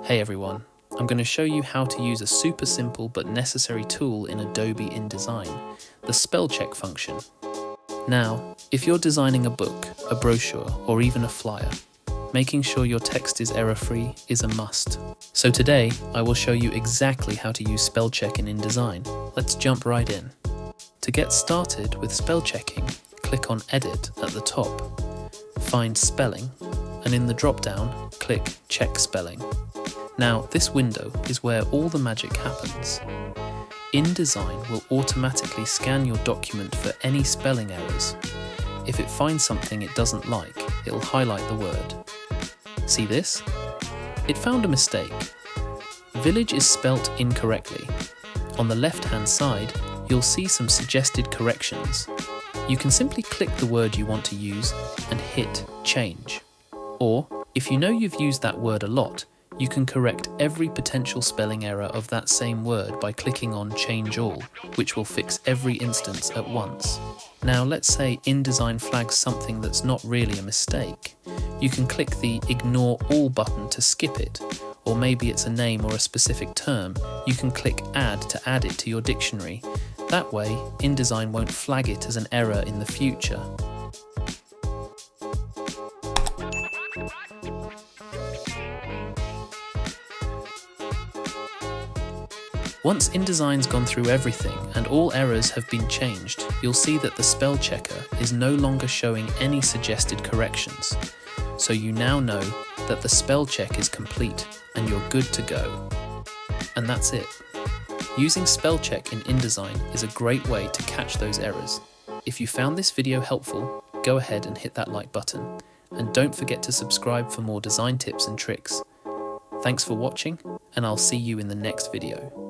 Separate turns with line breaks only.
Hey everyone, I'm going to show you how to use a super simple but necessary tool in Adobe InDesign, the spell check function. Now, if you're designing a book, a brochure, or even a flyer, making sure your text is error-free is a must. So today, I will show you exactly how to use spell check in InDesign. Let's jump right in. To get started with spell checking, click on Edit at the top, find Spelling, and in the drop-down, click Check Spelling. Now, this window is where all the magic happens. InDesign will automatically scan your document for any spelling errors. If it finds something it doesn't like, it'll highlight the word. See this? It found a mistake. Village is spelt incorrectly. On the left-hand side, you'll see some suggested corrections. You can simply click the word you want to use and hit Change. Or, if you know you've used that word a lot, you can correct every potential spelling error of that same word by clicking on Change All, which will fix every instance at once. Now let's say InDesign flags something that's not really a mistake. You can click the Ignore All button to skip it, or maybe it's a name or a specific term, you can click Add to add it to your dictionary. That way, InDesign won't flag it as an error in the future. Once InDesign's gone through everything and all errors have been changed, you'll see that the spell checker is no longer showing any suggested corrections. So you now know that the spell check is complete and you're good to go. And that's it. Using spell check in InDesign is a great way to catch those errors. If you found this video helpful, go ahead and hit that like button. And don't forget to subscribe for more design tips and tricks. Thanks for watching, and I'll see you in the next video.